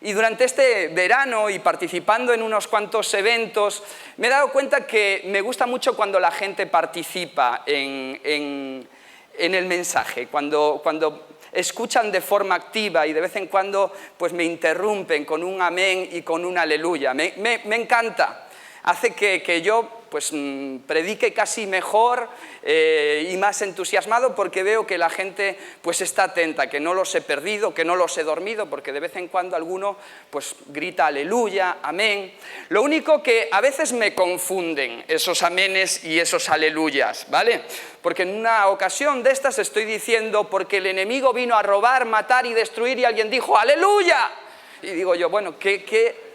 Y durante este verano y participando en unos cuantos eventos, me he dado cuenta que me gusta mucho cuando la gente participa en el mensaje, cuando escuchan de forma activa y de vez en cuando pues me interrumpen con un amén y con un aleluya. Me encanta. Hace que yo pues predique casi mejor y más entusiasmado, porque veo que la gente pues está atenta, que no los he perdido, que no los he dormido, porque de vez en cuando alguno pues grita aleluya, amén. Lo único que a veces me confunden esos amenes y esos aleluyas, ¿vale? Porque en una ocasión de estas estoy diciendo porque el enemigo vino a robar, matar y destruir, y alguien dijo aleluya. Y digo yo, bueno, ¿qué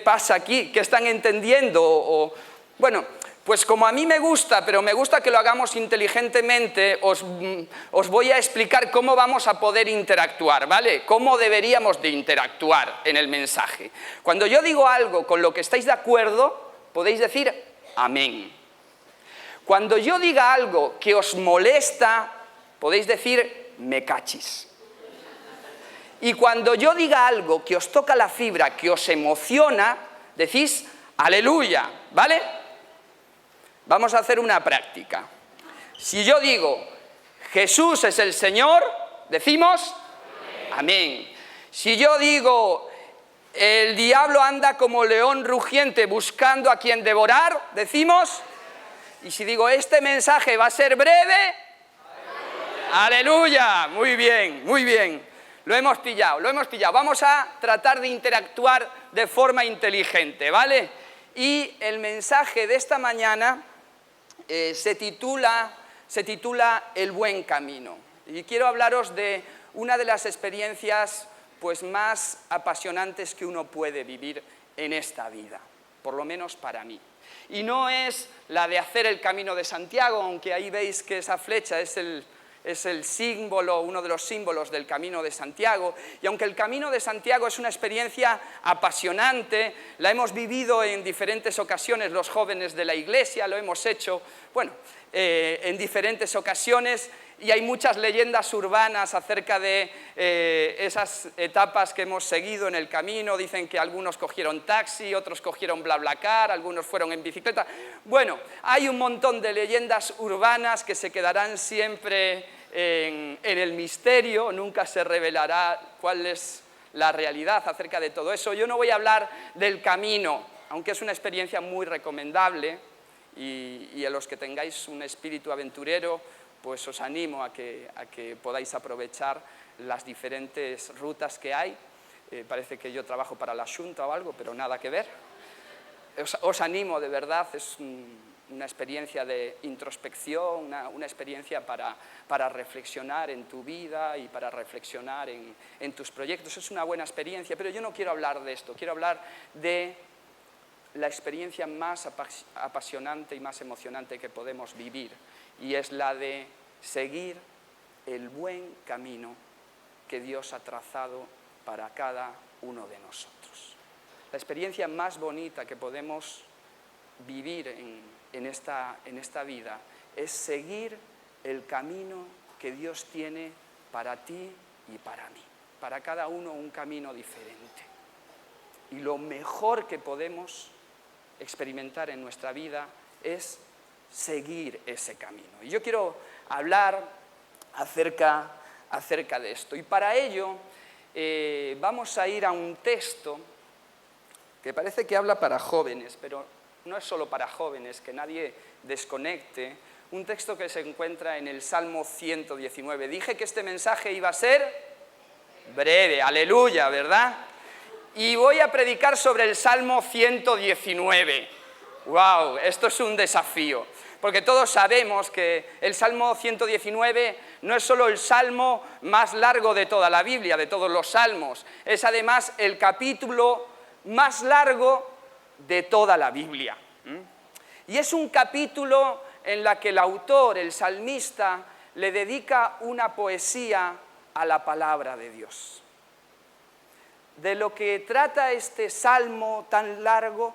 pasa aquí? ¿Qué están entendiendo? Bueno, pues como a mí me gusta, pero me gusta que lo hagamos inteligentemente, os voy a explicar cómo vamos a poder interactuar, ¿vale? Cómo deberíamos de interactuar en el mensaje. Cuando yo digo algo con lo que estáis de acuerdo, podéis decir amén. Cuando yo diga algo que os molesta, podéis decir me cachis. Y cuando yo diga algo que os toca la fibra, que os emociona, decís aleluya, ¿vale? Vamos a hacer una práctica. Si yo digo Jesús es el Señor, decimos amén. Si yo digo el diablo anda como león rugiente buscando a quien devorar, decimos. Y si digo este mensaje va a ser breve, aleluya. Muy bien, muy bien. Lo hemos pillado. Vamos a tratar de interactuar de forma inteligente, ¿vale? Y el mensaje de esta mañana se titula El buen camino. Y quiero hablaros de una de las experiencias pues, más apasionantes que uno puede vivir en esta vida, por lo menos para mí. Y no es la de hacer el Camino de Santiago, aunque ahí veis que esa flecha es el símbolo, uno de los símbolos del Camino de Santiago. Y aunque el Camino de Santiago es una experiencia apasionante, la hemos vivido en diferentes ocasiones los jóvenes de la Iglesia, lo hemos hecho, en diferentes ocasiones, y hay muchas leyendas urbanas acerca de esas etapas que hemos seguido en el camino. Dicen que algunos cogieron taxi, otros cogieron BlaBlaCar, algunos fueron en bicicleta. Bueno, hay un montón de leyendas urbanas que se quedarán siempre en el misterio, nunca se revelará cuál es la realidad acerca de todo eso. Yo no voy a hablar del camino, aunque es una experiencia muy recomendable, y a los que tengáis un espíritu aventurero, pues os animo a que podáis aprovechar las diferentes rutas que hay. Parece que yo trabajo para la Xunta o algo, pero nada que ver. Os animo, de verdad, es una experiencia de introspección, una experiencia para reflexionar en tu vida y para reflexionar en tus proyectos. Es una buena experiencia, pero yo no quiero hablar de esto, quiero hablar de la experiencia más apasionante y más emocionante que podemos vivir, y es la de seguir el buen camino que Dios ha trazado para cada uno de nosotros. La experiencia más bonita que podemos vivir en esta vida es seguir el camino que Dios tiene para ti y para mí. Para cada uno un camino diferente. Y lo mejor que podemos experimentar en nuestra vida es seguir ese camino. Y yo quiero hablar acerca de esto. Y para ello vamos a ir a un texto que parece que habla para jóvenes, pero no es solo para jóvenes, que nadie desconecte. Un texto que se encuentra en el Salmo 119. Dije que este mensaje iba a ser breve, aleluya, ¿verdad? Y voy a predicar sobre el Salmo 119. ¡Wow! Esto es un desafío, porque todos sabemos que el Salmo 119 no es solo el salmo más largo de toda la Biblia, de todos los salmos, es además el capítulo más largo de toda la Biblia. Y es un capítulo en la que el autor, el salmista, le dedica una poesía a la palabra de Dios. De lo que trata este salmo tan largo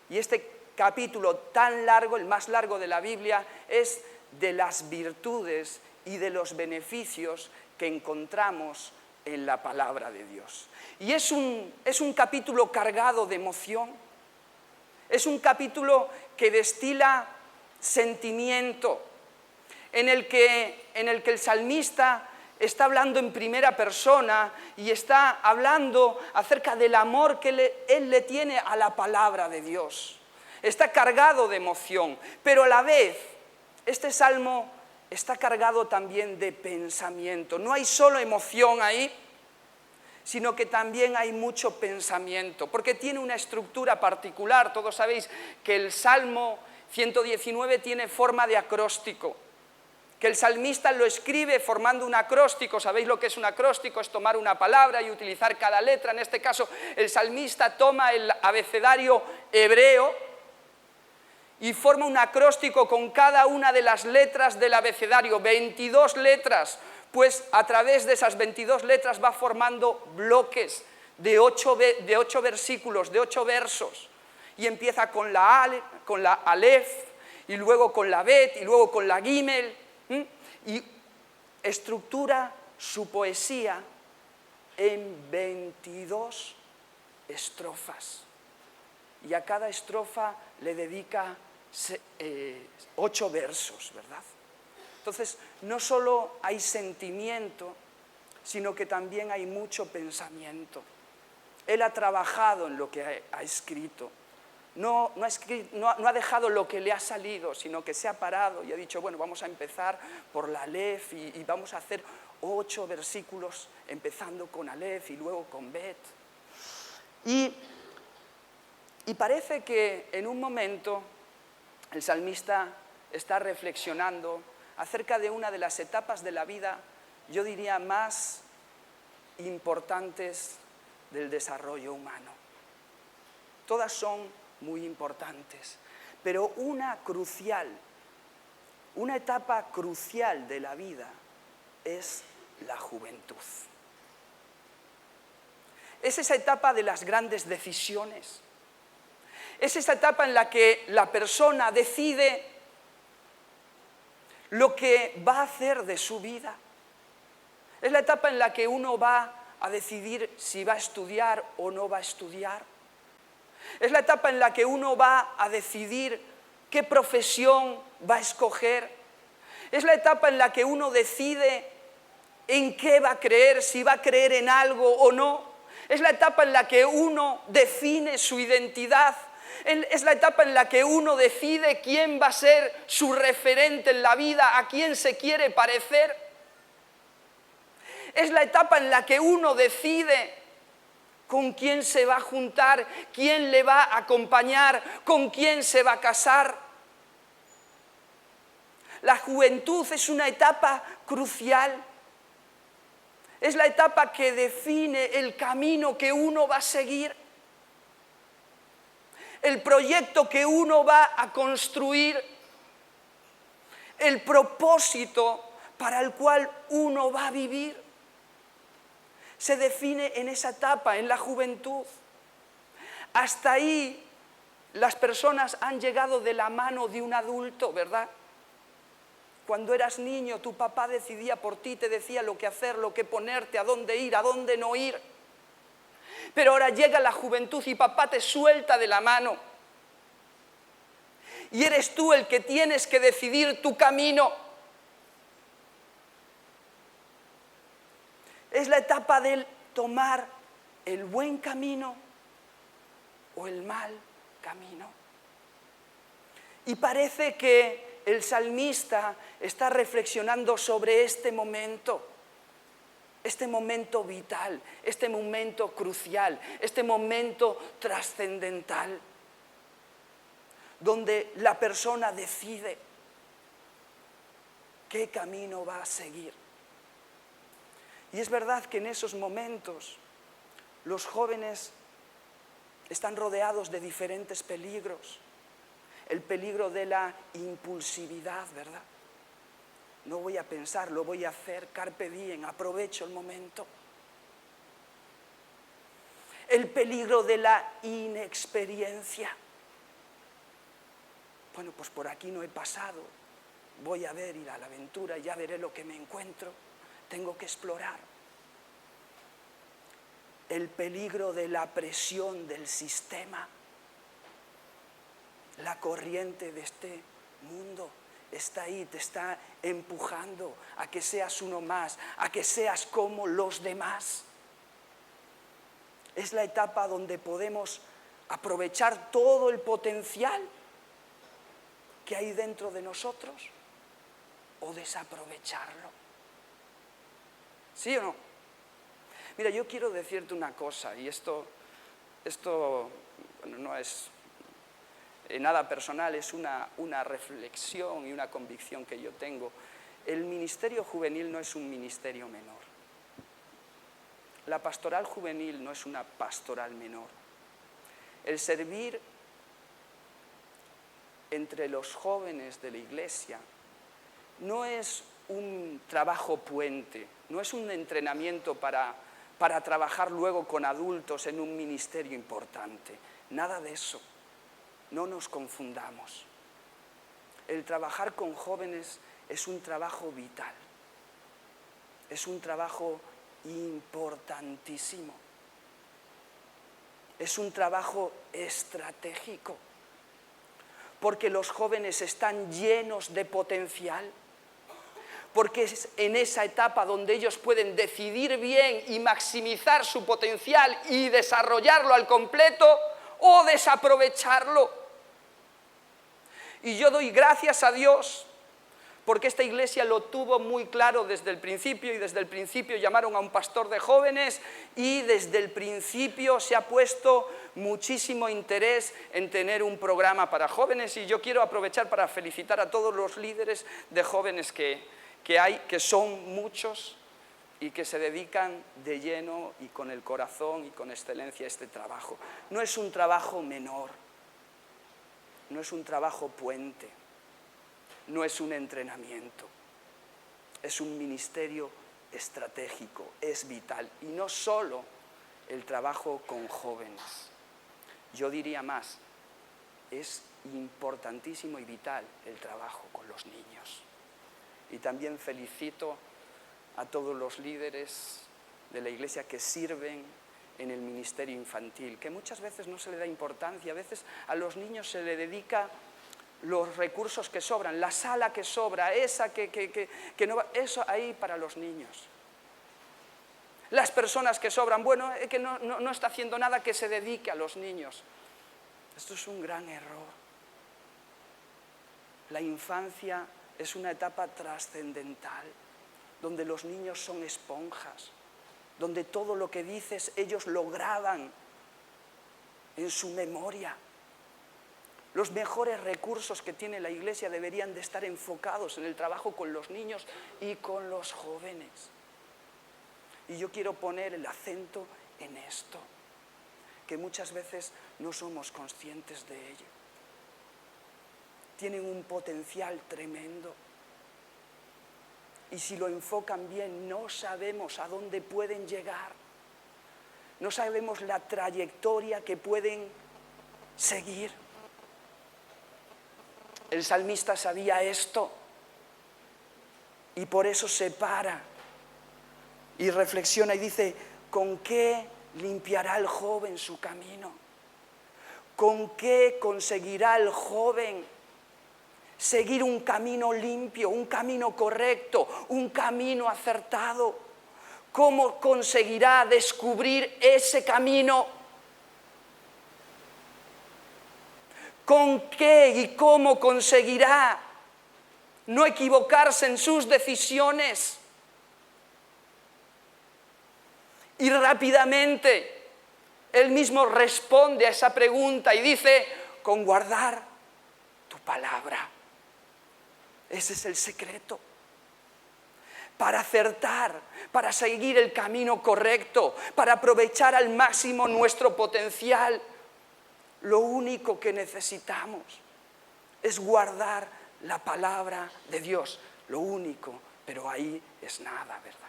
y este capítulo tan largo, el más largo de la Biblia, es de las virtudes y de los beneficios que encontramos en la palabra de Dios. Y es un capítulo cargado de emoción, es un capítulo que destila sentimiento, en el que el salmista está hablando en primera persona y está hablando acerca del amor que él le tiene a la palabra de Dios. Está cargado de emoción, pero a la vez este salmo está cargado también de pensamiento. No hay solo emoción ahí, sino que también hay mucho pensamiento, porque tiene una estructura particular. Todos sabéis que el Salmo 119 tiene forma de acróstico, que el salmista lo escribe formando un acróstico. ¿Sabéis lo que es un acróstico? Es tomar una palabra y utilizar cada letra. En este caso, el salmista toma el abecedario hebreo y forma un acróstico con cada una de las letras del abecedario, 22 letras, pues a través de esas 22 letras va formando bloques de 8 versículos, de 8 versos, y empieza con la Alef, y luego con la Bet, y luego con la Gimel, y estructura su poesía en 22 estrofas, y a cada estrofa le dedica 8 versos, ¿verdad? Entonces, no solo hay sentimiento, sino que también hay mucho pensamiento. Él ha trabajado en lo que ha escrito. No ha dejado lo que le ha salido, sino que se ha parado y ha dicho, bueno, vamos a empezar por la Alef y vamos a hacer 8 versículos empezando con Alef y luego con Bet. Y parece que en un momento el salmista está reflexionando acerca de una de las etapas de la vida, yo diría, más importantes del desarrollo humano. Todas son muy importantes, pero una etapa crucial de la vida es la juventud. Es esa etapa de las grandes decisiones. Es esa etapa en la que la persona decide lo que va a hacer de su vida. Es la etapa en la que uno va a decidir si va a estudiar o no va a estudiar. Es la etapa en la que uno va a decidir qué profesión va a escoger. Es la etapa en la que uno decide en qué va a creer, si va a creer en algo o no. Es la etapa en la que uno define su identidad. Es la etapa en la que uno decide quién va a ser su referente en la vida, a quién se quiere parecer. Es la etapa en la que uno decide con quién se va a juntar, quién le va a acompañar, con quién se va a casar. La juventud es una etapa crucial. Es la etapa que define el camino que uno va a seguir, el proyecto que uno va a construir, el propósito para el cual uno va a vivir. Se define en esa etapa, en la juventud. Hasta ahí las personas han llegado de la mano de un adulto, ¿verdad? Cuando eras niño, tu papá decidía por ti, te decía lo que hacer, lo que ponerte, a dónde ir, a dónde no ir. Pero ahora llega la juventud y papá te suelta de la mano. Y eres tú el que tienes que decidir tu camino. Es la etapa de tomar el buen camino o el mal camino. Y parece que el salmista está reflexionando sobre este momento vital, este momento crucial, este momento trascendental, donde la persona decide qué camino va a seguir. Y es verdad que en esos momentos los jóvenes están rodeados de diferentes peligros. El peligro de la impulsividad, ¿verdad? No voy a pensar, lo voy a hacer, carpe diem, aprovecho el momento. El peligro de la inexperiencia. Bueno, pues por aquí no he pasado, voy a ir a la aventura, ya veré lo que me encuentro, tengo que explorar. el peligro de la presión del sistema. La corriente de este mundo está ahí, te está empujando a que seas uno más, a que seas como los demás. Es la etapa donde podemos aprovechar todo el potencial que hay dentro de nosotros o desaprovecharlo. ¿Sí o no? Mira, yo quiero decirte una cosa, y esto bueno, no es nada personal, es una reflexión y una convicción que yo tengo. El ministerio juvenil no es un ministerio menor. La pastoral juvenil no es una pastoral menor. El servir entre los jóvenes de la iglesia no es un trabajo puente, no es un entrenamiento para trabajar luego con adultos en un ministerio importante. Nada de eso. No nos confundamos. El trabajar con jóvenes es un trabajo vital. Es un trabajo importantísimo. Es un trabajo estratégico. Porque los jóvenes están llenos de potencial. Porque es en esa etapa donde ellos pueden decidir bien y maximizar su potencial y desarrollarlo al completo o desaprovecharlo. Y yo doy gracias a Dios porque esta iglesia lo tuvo muy claro desde el principio, y desde el principio llamaron a un pastor de jóvenes, y desde el principio se ha puesto muchísimo interés en tener un programa para jóvenes, y yo quiero aprovechar para felicitar a todos los líderes de jóvenes que hay, que son muchos y que se dedican de lleno y con el corazón y con excelencia a este trabajo. No es un trabajo menor, no es un trabajo puente, no es un entrenamiento, es un ministerio estratégico, es vital. Y no solo el trabajo con jóvenes, yo diría más, es importantísimo y vital el trabajo con los niños. Y también felicito a todos los líderes de la iglesia que sirven en el ministerio infantil, que muchas veces no se le da importancia, a veces a los niños se le dedica los recursos que sobran, la sala que sobra, esa que no va, eso ahí para los niños. Las personas que sobran, bueno, que no está haciendo nada que se dedique a los niños. Esto es un gran error. La infancia es una etapa trascendental, donde los niños son esponjas, donde todo lo que dices ellos lo graban en su memoria. Los mejores recursos que tiene la iglesia deberían de estar enfocados en el trabajo con los niños y con los jóvenes. Y yo quiero poner el acento en esto, que muchas veces no somos conscientes de ello. Tienen un potencial tremendo. Y si lo enfocan bien, no sabemos a dónde pueden llegar. No sabemos la trayectoria que pueden seguir. El salmista sabía esto y por eso se para y reflexiona y dice: ¿con qué limpiará el joven su camino? ¿Con qué conseguirá el joven seguir un camino limpio, un camino correcto, un camino acertado? ¿Cómo conseguirá descubrir ese camino? ¿Con qué y cómo conseguirá no equivocarse en sus decisiones? Y rápidamente él mismo responde a esa pregunta y dice: con guardar tu palabra. Ese es el secreto. Para acertar, para seguir el camino correcto, para aprovechar al máximo nuestro potencial. Lo único que necesitamos es guardar la palabra de Dios. Lo único, pero ahí es nada, ¿verdad?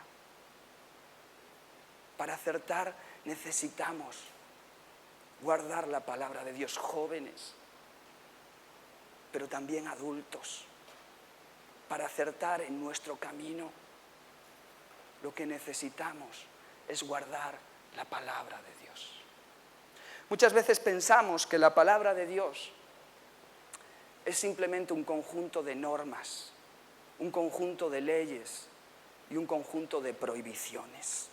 Para acertar necesitamos guardar la palabra de Dios, jóvenes, pero también adultos. Para acertar en nuestro camino, lo que necesitamos es guardar la palabra de Dios. Muchas veces pensamos que la palabra de Dios es simplemente un conjunto de normas, un conjunto de leyes y un conjunto de prohibiciones.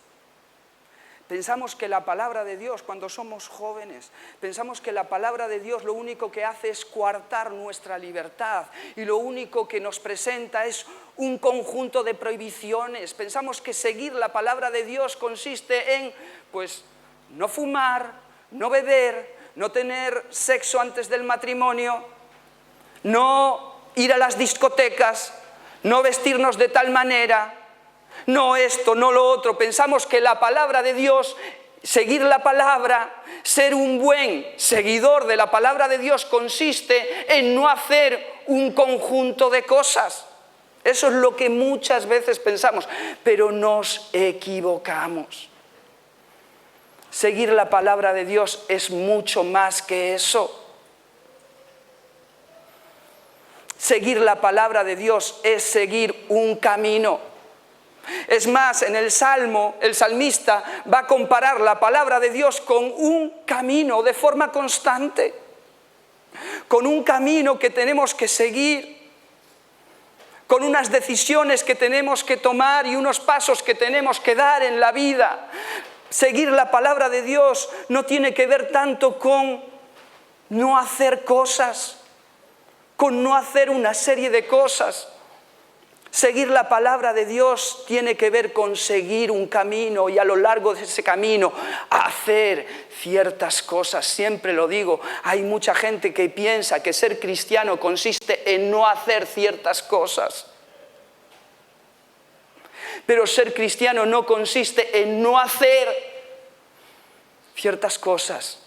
Pensamos que la palabra de Dios, cuando somos jóvenes, pensamos que la palabra de Dios lo único que hace es coartar nuestra libertad y lo único que nos presenta es un conjunto de prohibiciones. Pensamos que seguir la palabra de Dios consiste en, pues, no fumar, no beber, no tener sexo antes del matrimonio, no ir a las discotecas, no vestirnos de tal manera, no esto, no lo otro. Pensamos que la palabra de Dios, seguir la palabra, ser un buen seguidor de la palabra de Dios consiste en no hacer un conjunto de cosas. Eso es lo que muchas veces pensamos, pero nos equivocamos. Seguir la palabra de Dios es mucho más que eso. Seguir la palabra de Dios es seguir un camino. Es más, en el Salmo, el salmista va a comparar la palabra de Dios con un camino de forma constante, con un camino que tenemos que seguir, con unas decisiones que tenemos que tomar y unos pasos que tenemos que dar en la vida. Seguir la palabra de Dios no tiene que ver tanto con no hacer cosas, con no hacer una serie de cosas. Seguir la palabra de Dios tiene que ver con seguir un camino y a lo largo de ese camino hacer ciertas cosas. Siempre lo digo, hay mucha gente que piensa que ser cristiano consiste en no hacer ciertas cosas. Pero ser cristiano no consiste en no hacer ciertas cosas,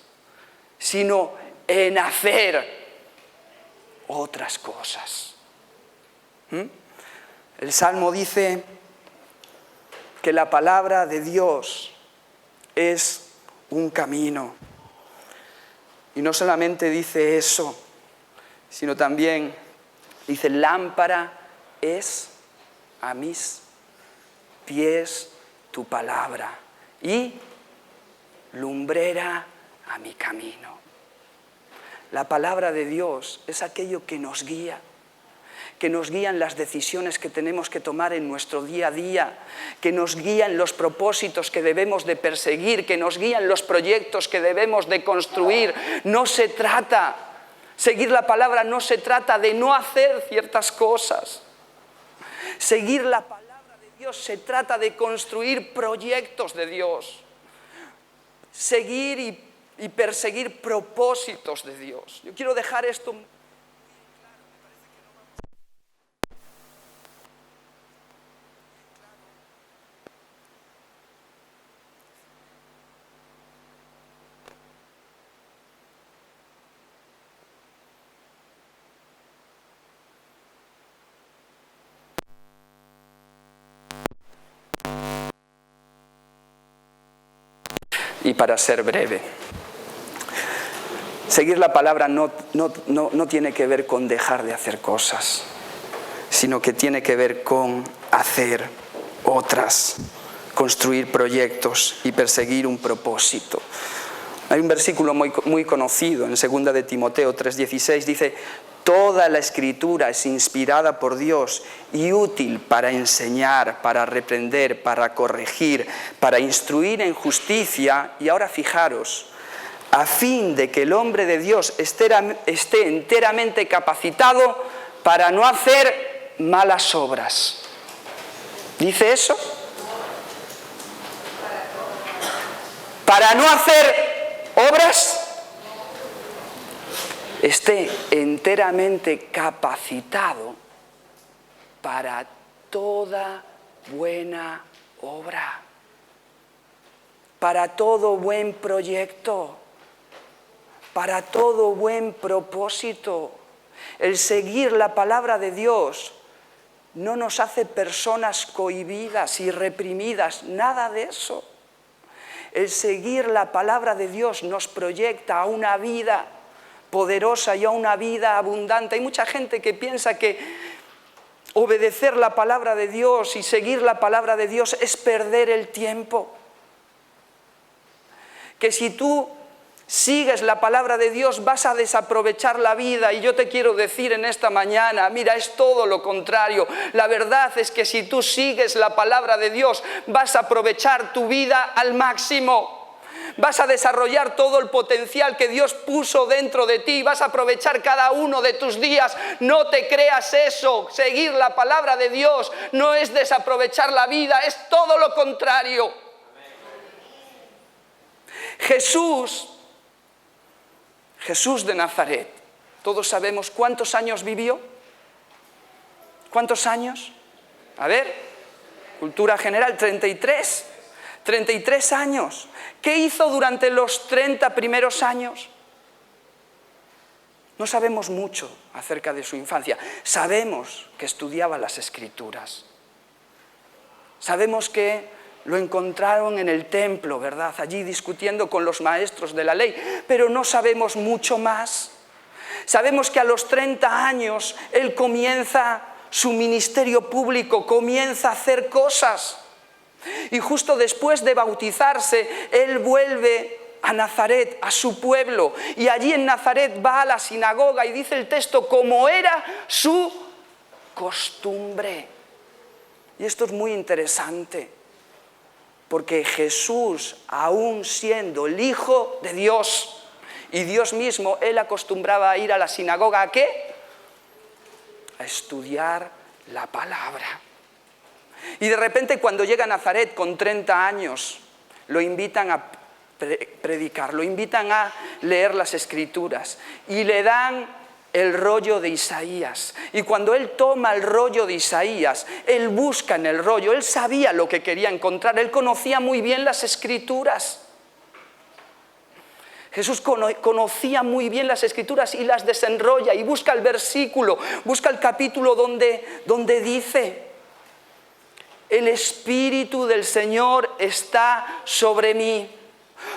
sino en hacer otras cosas. El Salmo dice que la palabra de Dios es un camino. Y no solamente dice eso, sino también dice: lámpara es a mis pies tu palabra y lumbrera a mi camino. La palabra de Dios es aquello que nos guía en las decisiones que tenemos que tomar en nuestro día a día, que nos guía en los propósitos que debemos de perseguir, que nos guía en los proyectos que debemos de construir. No se trata, seguir la palabra no se trata de no hacer ciertas cosas. Seguir la palabra de Dios se trata de construir proyectos de Dios, seguir y perseguir propósitos de Dios. Yo quiero dejar esto. Y para ser breve, seguir la palabra no tiene que ver con dejar de hacer cosas, sino que tiene que ver con hacer otras, construir proyectos y perseguir un propósito. Hay un versículo muy conocido en 2 de Timoteo 3:16, dice: toda la Escritura es inspirada por Dios y útil para enseñar, para reprender, para corregir, para instruir en justicia. Y ahora fijaros, a fin de que el hombre de Dios esté enteramente capacitado para no hacer malas obras. ¿Dice eso? Para no hacer obras, esté enteramente capacitado para toda buena obra, para todo buen proyecto, para todo buen propósito. El seguir la palabra de Dios no nos hace personas cohibidas y reprimidas, nada de eso. El seguir la palabra de Dios nos proyecta a una vida poderosa y a una vida abundante. Hay mucha gente que piensa que obedecer la palabra de Dios y seguir la palabra de Dios es perder el tiempo. que si tú sigues la palabra de Dios vas a desaprovechar la vida, y yo te quiero decir en esta mañana, mira, es todo lo contrario. La verdad es que si tú sigues la palabra de Dios vas a aprovechar tu vida al máximo. Vas a desarrollar todo el potencial que Dios puso dentro de ti, vas a aprovechar cada uno de tus días. No te creas eso. Seguir la palabra de Dios no es desaprovechar la vida, es todo lo contrario. Jesús de Nazaret, todos sabemos cuántos años vivió. ¿Cuántos años? A ver, cultura general, 33 años. ¿Qué hizo durante los 30 primeros años? No sabemos mucho acerca de su infancia. Sabemos que estudiaba las Escrituras. Sabemos que lo encontraron en el templo, ¿verdad? Allí discutiendo con los maestros de la ley, pero no sabemos mucho más. Sabemos que a los 30 años él comienza su ministerio público, comienza a hacer cosas. Y justo después de bautizarse, él vuelve a Nazaret, a su pueblo, y allí en Nazaret va a la sinagoga y dice el texto, como era su costumbre. Y esto es muy interesante, porque Jesús, aún siendo el Hijo de Dios y Dios mismo, él acostumbraba a ir a la sinagoga, ¿a qué? A estudiar la palabra. Y de repente cuando llega a Nazaret con 30 años, lo invitan a predicar, lo invitan a leer las Escrituras y le dan el rollo de Isaías. Y cuando él toma el rollo de Isaías, él busca en el rollo, él sabía lo que quería encontrar, él conocía muy bien las Escrituras. Jesús conocía muy bien las Escrituras y las desenrolla y busca el versículo, busca el capítulo donde dice: el Espíritu del Señor está sobre mí,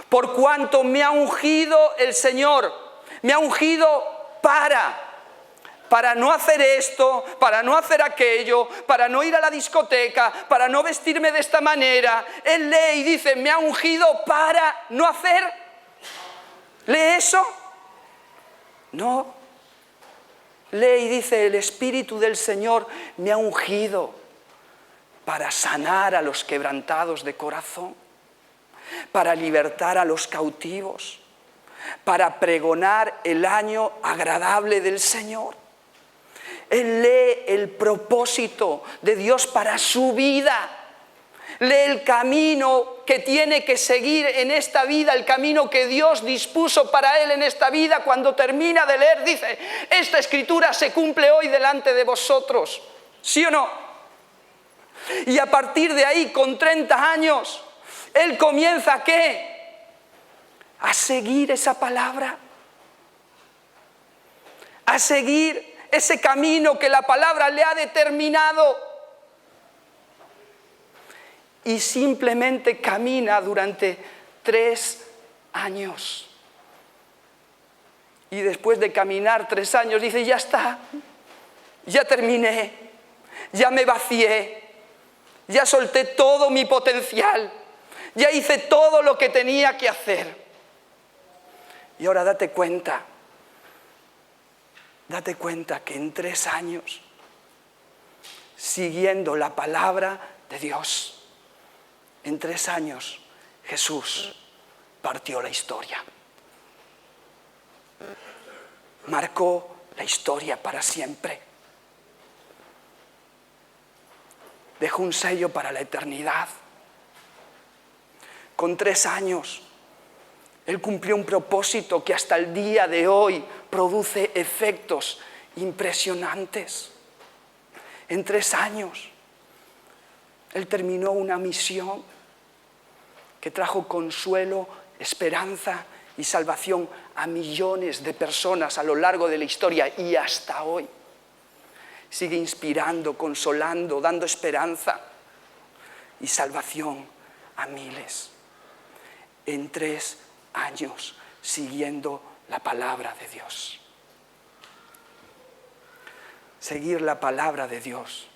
por cuanto me ha ungido el Señor, me ha ungido para no hacer esto, para no hacer aquello, para no ir a la discoteca, para no vestirme de esta manera. Él lee y dice, me ha ungido para no hacer. ¿Lee eso? No. Lee y dice, el Espíritu del Señor me ha ungido para sanar a los quebrantados de corazón, para libertar a los cautivos, para pregonar el año agradable del Señor. Él lee el propósito de Dios para su vida. Lee el camino que tiene que seguir en esta vida, el camino que Dios dispuso para él en esta vida. Cuando termina de leer, dice, esta escritura se cumple hoy delante de vosotros. ¿Sí o no? Y a partir de ahí, con 30 años, él comienza ¿a qué? A seguir esa palabra. A seguir ese camino que la palabra le ha determinado. Y simplemente camina durante 3 años. Y después de caminar 3 años, dice, ya está, ya terminé, ya me vacié. Ya solté todo mi potencial. Ya hice todo lo que tenía que hacer. Y ahora date cuenta que en 3 años, siguiendo la palabra de Dios, en 3 años Jesús partió la historia. Marcó la historia para siempre. Dejó un sello para la eternidad. Con 3 años, él cumplió un propósito que hasta el día de hoy produce efectos impresionantes. En 3 años, él terminó una misión que trajo consuelo, esperanza y salvación a millones de personas a lo largo de la historia y hasta hoy. Sigue inspirando, consolando, dando esperanza y salvación a miles. En 3 años, siguiendo la palabra de Dios. Seguir la palabra de Dios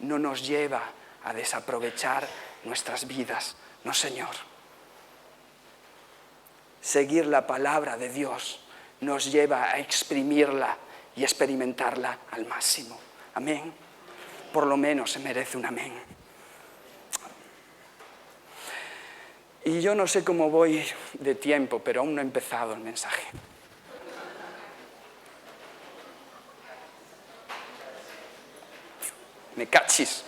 no nos lleva a desaprovechar nuestras vidas. No, Señor. seguir la palabra de Dios nos lleva a exprimirla y experimentarla al máximo. Amén. Por lo menos se merece un amén. Y yo no sé cómo voy de tiempo, pero aún no he empezado el mensaje. Me cachis.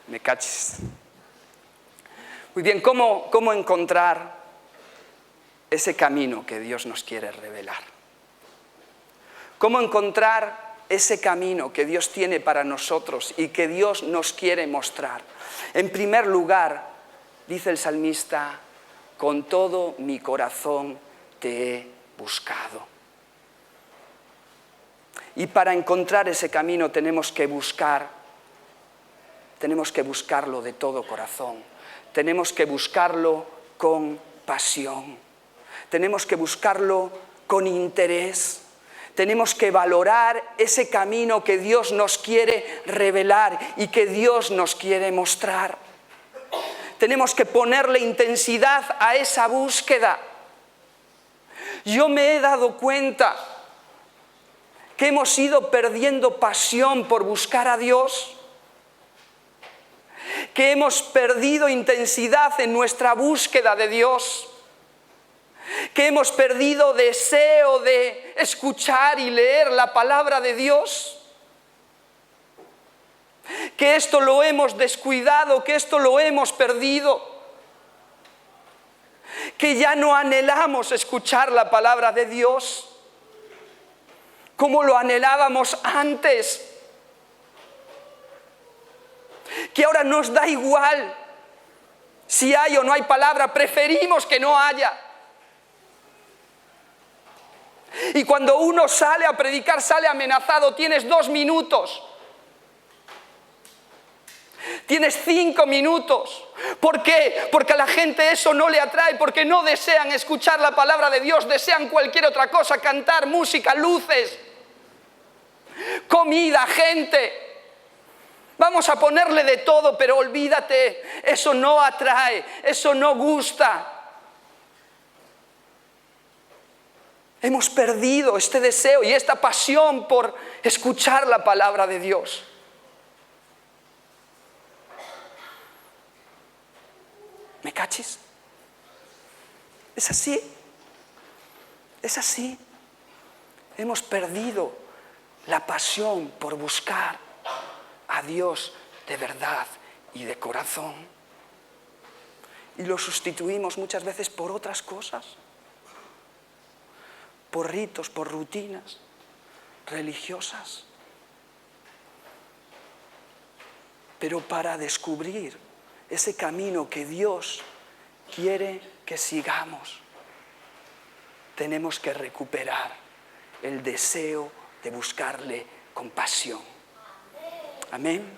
Me cachis. Muy bien, ¿cómo encontrar ese camino que Dios nos quiere revelar? ¿Cómo encontrar ese camino que Dios tiene para nosotros y que Dios nos quiere mostrar? En primer lugar, dice el salmista, con todo mi corazón te he buscado. Y para encontrar ese camino tenemos que buscarlo de todo corazón. Tenemos que buscarlo con pasión. Tenemos que buscarlo con interés. Tenemos que valorar ese camino que Dios nos quiere revelar y que Dios nos quiere mostrar. Tenemos que ponerle intensidad a esa búsqueda. Yo me he dado cuenta que hemos ido perdiendo pasión por buscar a Dios, que hemos perdido intensidad en nuestra búsqueda de Dios, que hemos perdido deseo de escuchar y leer la palabra de Dios, que esto lo hemos descuidado, que esto lo hemos perdido, que ya no anhelamos escuchar la palabra de Dios como lo anhelábamos antes, que ahora nos da igual si hay o no hay palabra, preferimos que no haya. Y cuando uno sale a predicar, sale amenazado, tienes 2 minutos, tienes 5 minutos. ¿Por qué? Porque a la gente eso no le atrae, porque no desean escuchar la palabra de Dios, desean cualquier otra cosa, cantar, música, luces, comida, gente. Vamos a ponerle de todo, pero olvídate, eso no atrae, eso no gusta. Hemos perdido este deseo y esta pasión por escuchar la palabra de Dios. ¿Me cachis? Es así. Es así. Hemos perdido la pasión por buscar a Dios de verdad y de corazón. Y lo sustituimos muchas veces por otras cosas, por ritos, por rutinas religiosas. Pero para descubrir ese camino que Dios quiere que sigamos, tenemos que recuperar el deseo de buscarle con pasión. Amén.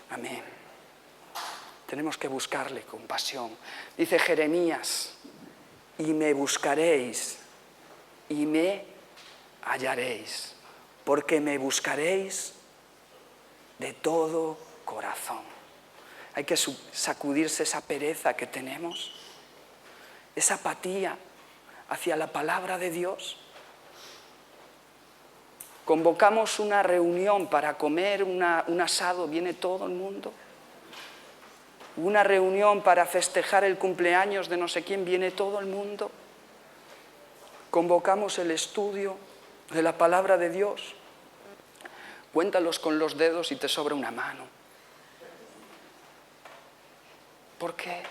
Amén. Tenemos que buscarle con pasión. Dice Jeremías, y me buscaréis y me hallaréis, porque me buscaréis de todo corazón. Hay que sacudirse esa pereza que tenemos, esa apatía hacia la palabra de Dios. Convocamos una reunión para comer un asado, viene todo el mundo. Una reunión para festejar el cumpleaños de no sé quién, viene todo el mundo. Convocamos el estudio de la palabra de Dios. Cuéntalos con los dedos y te sobra una mano. ¿Por qué?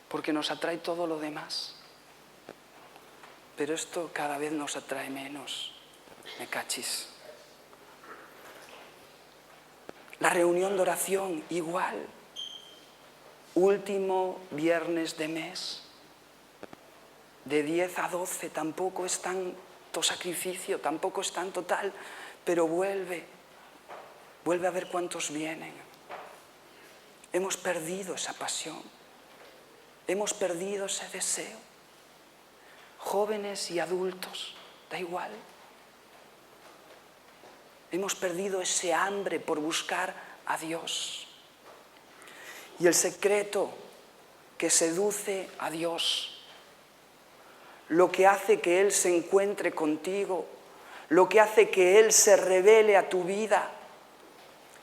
Porque nos atrae todo lo demás. Pero esto cada vez nos atrae menos. ¿Me cachis? La reunión de oración igual. Último viernes de mes. De 10 a 12 tampoco es tanto sacrificio, tampoco es tanto tal, pero vuelve a ver cuántos vienen. Hemos perdido esa pasión, hemos perdido ese deseo. Jóvenes y adultos, da igual. Hemos perdido ese hambre por buscar a Dios. Y el secreto que seduce a Dios, lo que hace que Él se encuentre contigo, lo que hace que Él se revele a tu vida,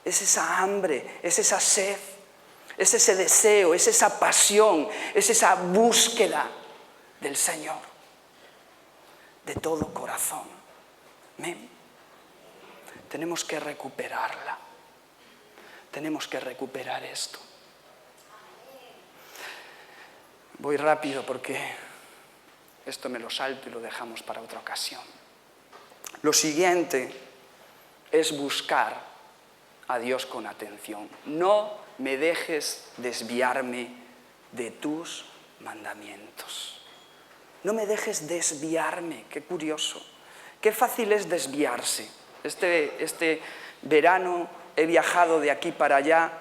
es esa hambre, es esa sed, es ese deseo, es esa pasión, es esa búsqueda del Señor, de todo corazón. Amén. Tenemos que recuperarla, tenemos que recuperar esto. Voy rápido porque esto me lo salto y lo dejamos para otra ocasión. Lo siguiente es buscar a Dios con atención. No me dejes desviarme de tus mandamientos. No me dejes desviarme. Qué curioso. Qué fácil es desviarse. Este verano he viajado de aquí para allá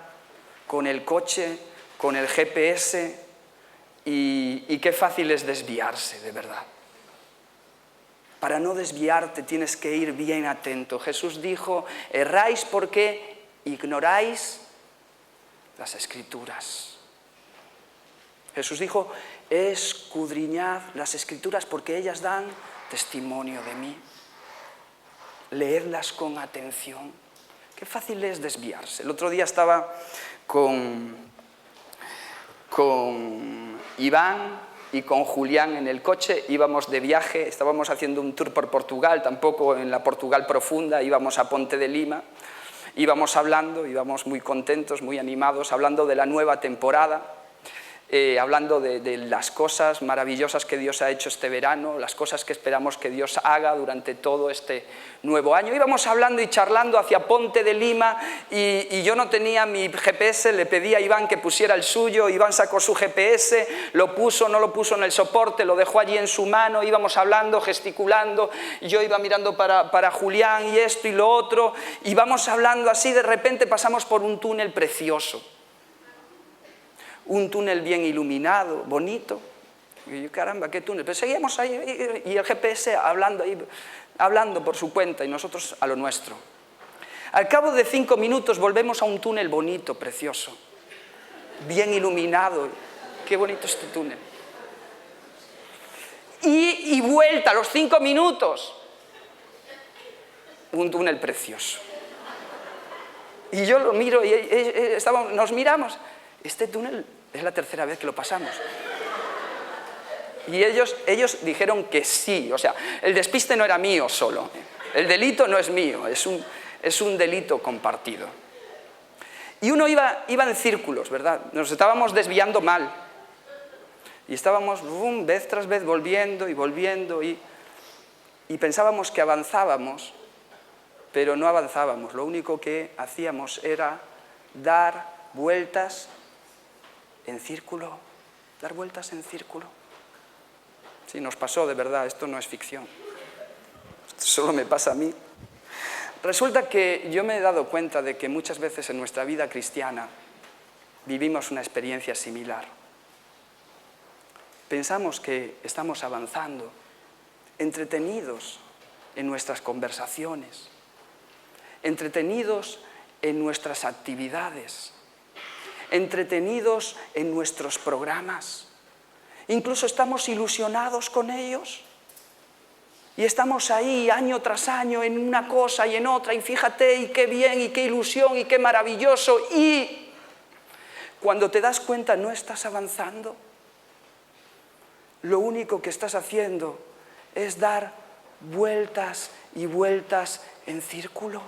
con el coche, con el GPS y qué fácil es desviarse, de verdad. Para no desviarte tienes que ir bien atento. Jesús dijo, erráis porque ignoráis las Escrituras. Jesús dijo, escudriñad las Escrituras porque ellas dan testimonio de mí. Leedlas con atención. Qué fácil es desviarse. El otro día estaba con Iván y con Julián en el coche, íbamos de viaje, estábamos haciendo un tour por Portugal, tampoco en la Portugal profunda, íbamos a Ponte de Lima, íbamos hablando, íbamos muy contentos, muy animados, hablando de la nueva temporada, hablando de las cosas maravillosas que Dios ha hecho este verano, las cosas que esperamos que Dios haga durante todo este nuevo año. Íbamos hablando y charlando hacia Ponte de Lima y yo no tenía mi GPS, le pedí a Iván que pusiera el suyo, Iván sacó su GPS, lo puso, no lo puso en el soporte, lo dejó allí en su mano, íbamos hablando, gesticulando, yo iba mirando para Julián y esto y lo otro, íbamos hablando así, de repente pasamos por un túnel precioso. Un túnel bien iluminado, bonito. Y yo, caramba, qué túnel. Pero seguíamos ahí y el GPS hablando por su cuenta y nosotros a lo nuestro. Al cabo de 5 minutos volvemos a un túnel bonito, precioso, bien iluminado. Qué bonito este túnel. Y vuelta a los 5 minutos. Un túnel precioso. Y yo lo miro y nos miramos. Este túnel es la tercera vez que lo pasamos. Y ellos dijeron que sí. O sea, el despiste no era mío solo. El delito no es mío, es un delito compartido. Y uno iba en círculos, ¿verdad? Nos estábamos desviando mal. Y estábamos vez tras vez volviendo y pensábamos que avanzábamos, pero no avanzábamos. Lo único que hacíamos era dar vueltas en círculo, dar vueltas en círculo. Sí, nos pasó de verdad, esto no es ficción. Esto solo me pasa a mí. Resulta que yo me he dado cuenta de que muchas veces en nuestra vida cristiana vivimos una experiencia similar. Pensamos que estamos avanzando, entretenidos en nuestras conversaciones, entretenidos en nuestras actividades, entretenidos en nuestros programas. Incluso estamos ilusionados con ellos y estamos ahí año tras año en una cosa y en otra y fíjate y qué bien y qué ilusión y qué maravilloso, y cuando te das cuenta no estás avanzando. Lo único que estás haciendo es dar vueltas y vueltas en círculo.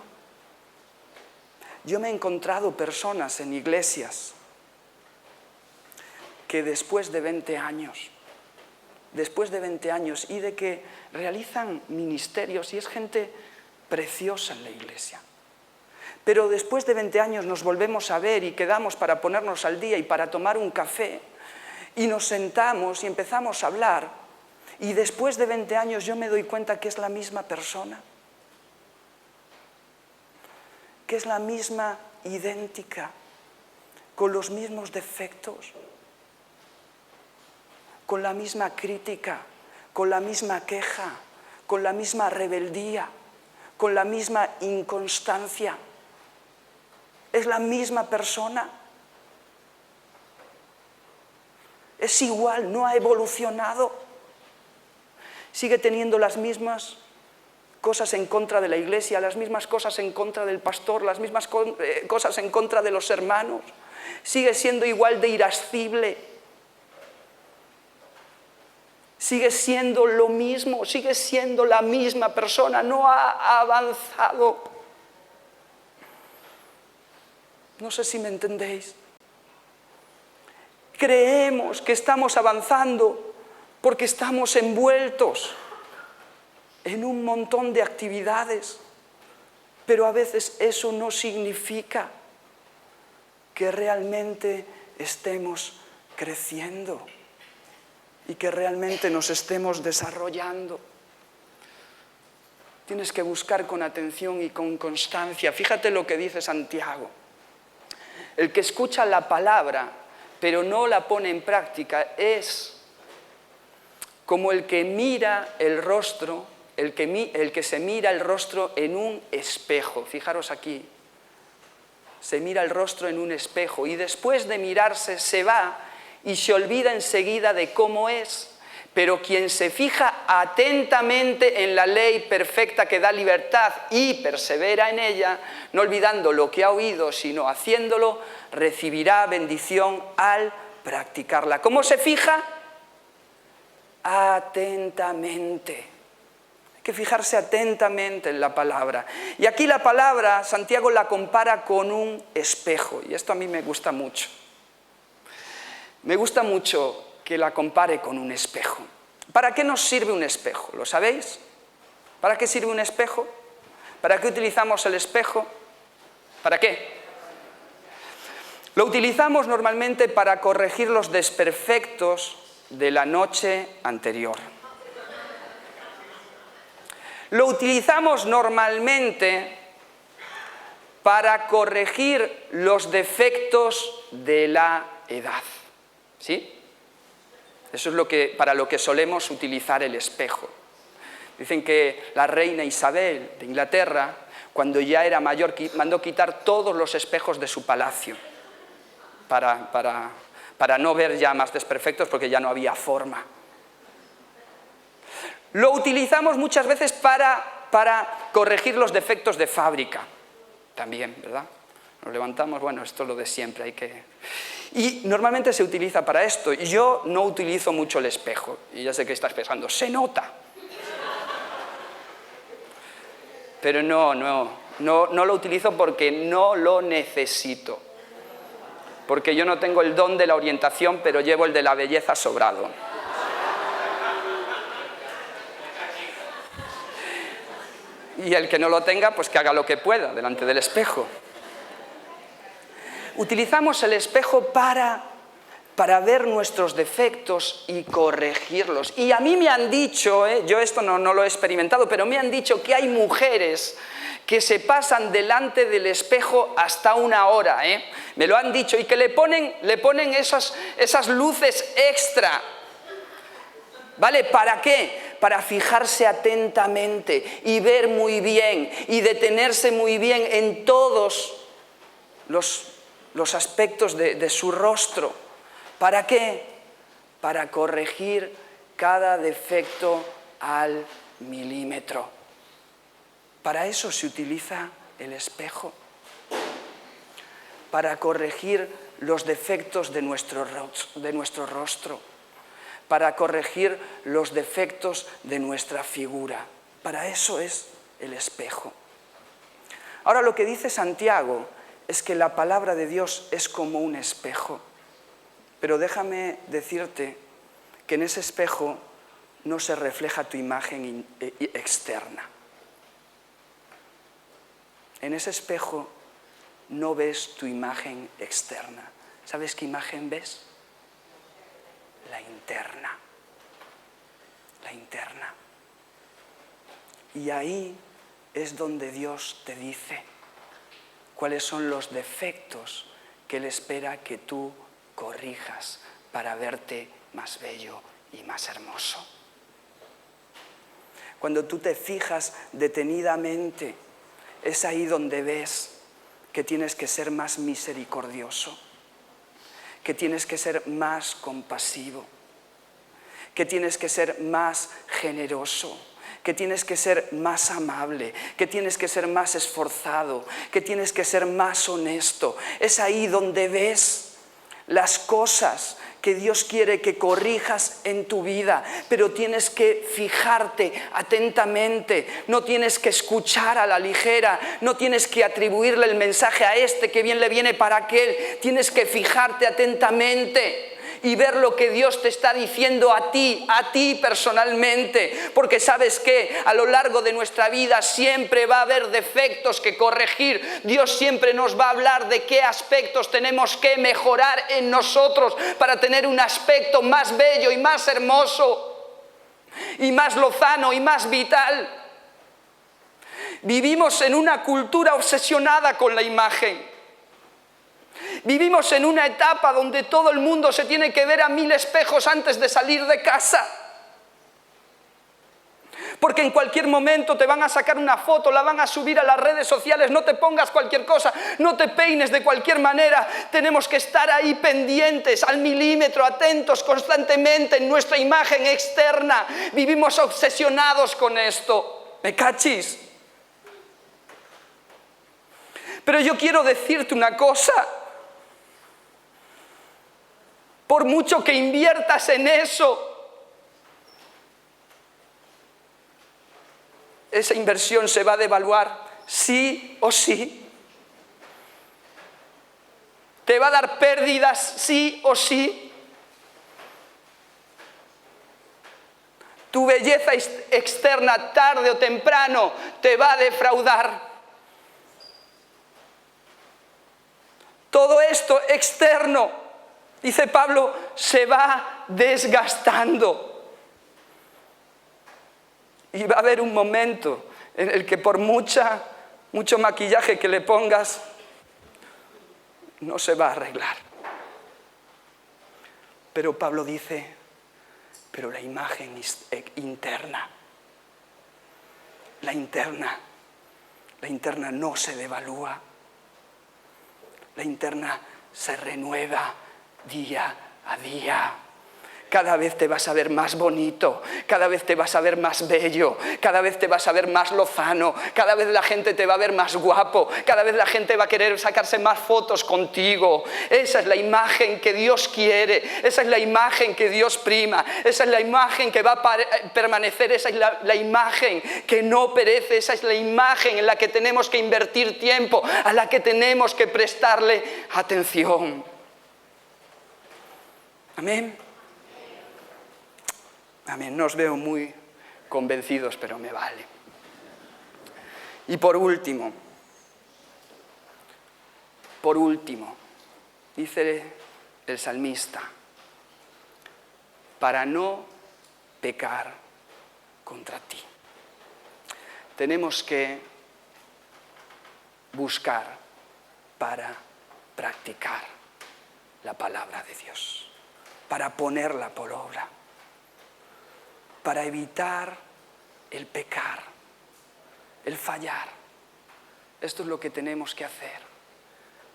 Yo me he encontrado personas en iglesias que después de 20 años y de que realizan ministerios y es gente preciosa en la iglesia, pero después de 20 años nos volvemos a ver y quedamos para ponernos al día y para tomar un café y nos sentamos y empezamos a hablar y después de 20 años yo me doy cuenta que es la misma persona, que es la misma, idéntica, con los mismos defectos, con la misma crítica, con la misma queja, con la misma rebeldía, con la misma inconstancia. Es la misma persona. Es igual, no ha evolucionado. Sigue teniendo las mismas cosas en contra de la iglesia, las mismas cosas en contra del pastor, las mismas cosas en contra de los hermanos. Sigue siendo igual de irascible. Sigue siendo lo mismo, sigue siendo la misma persona, no ha avanzado. No sé si me entendéis. Creemos que estamos avanzando porque estamos envueltos en un montón de actividades, pero a veces eso no significa que realmente estemos creciendo y que realmente nos estemos desarrollando. Tienes que buscar con atención y con constancia. Fíjate lo que dice Santiago. El que escucha la palabra, pero no la pone en práctica, es como el que mira el rostro, el que se mira el rostro en un espejo. Fijaros aquí. Se mira el rostro en un espejo y después de mirarse se va y se olvida enseguida de cómo es. Pero quien se fija atentamente en la ley perfecta que da libertad y persevera en ella, no olvidando lo que ha oído, sino haciéndolo, recibirá bendición al practicarla. ¿Cómo se fija? Atentamente. Hay que fijarse atentamente en la palabra. Y aquí la palabra, Santiago la compara con un espejo. Y esto a mí me gusta mucho. Me gusta mucho que la compare con un espejo. ¿Para qué nos sirve un espejo? ¿Lo sabéis? ¿Para qué sirve un espejo? ¿Para qué utilizamos el espejo? ¿Para qué? Lo utilizamos normalmente para corregir los desperfectos de la noche anterior. Lo utilizamos normalmente para corregir los defectos de la edad. ¿Sí? Eso es para lo que solemos utilizar el espejo. Dicen que la reina Isabel de Inglaterra, cuando ya era mayor, mandó quitar todos los espejos de su palacio para no ver ya más desperfectos, porque ya no había forma. Lo utilizamos muchas veces para corregir los defectos de fábrica. También, ¿verdad? Nos levantamos, bueno, esto es lo de siempre, Y normalmente se utiliza para esto. Yo no utilizo mucho el espejo. Y ya sé que estás pensando, se nota. Pero no lo utilizo porque no lo necesito. Porque yo no tengo el don de la orientación, pero llevo el de la belleza sobrado. Y el que no lo tenga, pues que haga lo que pueda delante del espejo. Utilizamos el espejo para ver nuestros defectos y corregirlos. Y a mí me han dicho, yo esto no lo he experimentado, pero me han dicho que hay mujeres que se pasan delante del espejo hasta 1 hora, me lo han dicho, y que le ponen esas luces extra. ¿Vale? ¿Para qué? Para fijarse atentamente y ver muy bien y detenerse muy bien en todos los aspectos de su rostro. ¿Para qué? Para corregir cada defecto al milímetro. Para eso se utiliza el espejo. Para corregir los defectos de nuestro rostro. Para corregir los defectos de nuestra figura. Para eso es el espejo. Ahora, lo que dice Santiago es que la palabra de Dios es como un espejo. Pero déjame decirte que en ese espejo no se refleja tu imagen externa. En ese espejo no ves tu imagen externa. ¿Sabes qué imagen ves? La interna. La interna. Y ahí es donde Dios te dice cuáles son los defectos que Él espera que tú corrijas para verte más bello y más hermoso. Cuando tú te fijas detenidamente, es ahí donde ves que tienes que ser más misericordioso, que tienes que ser más compasivo, que tienes que ser más generoso, que tienes que ser más amable, que tienes que ser más esforzado, que tienes que ser más honesto. Es ahí donde ves las cosas que Dios quiere que corrijas en tu vida, pero tienes que fijarte atentamente, no tienes que escuchar a la ligera, no tienes que atribuirle el mensaje a este que bien le viene para aquel, tienes que fijarte atentamente y ver lo que Dios te está diciendo a ti personalmente, porque sabes que a lo largo de nuestra vida siempre va a haber defectos que corregir. Dios siempre nos va a hablar de qué aspectos tenemos que mejorar en nosotros para tener un aspecto más bello y más hermoso y más lozano y más vital. Vivimos en una cultura obsesionada con la imagen. Vivimos en una etapa donde todo el mundo se tiene que ver a 1000 espejos antes de salir de casa. Porque en cualquier momento te van a sacar una foto, la van a subir a las redes sociales, no te pongas cualquier cosa, no te peines de cualquier manera. Tenemos que estar ahí pendientes, al milímetro, atentos constantemente en nuestra imagen externa. Vivimos obsesionados con esto. ¿Me cachis? Pero yo quiero decirte una cosa. Por mucho que inviertas en eso, esa inversión se va a devaluar sí o sí. Te va a dar pérdidas sí o sí. Tu belleza externa tarde o temprano te va a defraudar. Todo esto externo, dice Pablo, se va desgastando. Y va a haber un momento en el que por mucho maquillaje que le pongas, no se va a arreglar. Pero Pablo dice, pero la imagen interna, la interna no se devalúa. La interna se renueva día a día. Cada vez te vas a ver más bonito, cada vez te vas a ver más bello, cada vez te vas a ver más lozano, cada vez la gente te va a ver más guapo, cada vez la gente va a querer sacarse más fotos contigo. Esa es la imagen que Dios quiere, esa es la imagen que Dios prima, esa es la imagen que va a permanecer, esa es la imagen que no perece, esa es la imagen en la que tenemos que invertir tiempo, a la que tenemos que prestarle atención. Amén. Amén, no os veo muy convencidos, pero me vale. Y por último, dice el salmista, para no pecar contra ti. Tenemos que buscar para practicar la palabra de Dios, para ponerla por obra, para evitar el pecar, el fallar. Esto es lo que tenemos que hacer.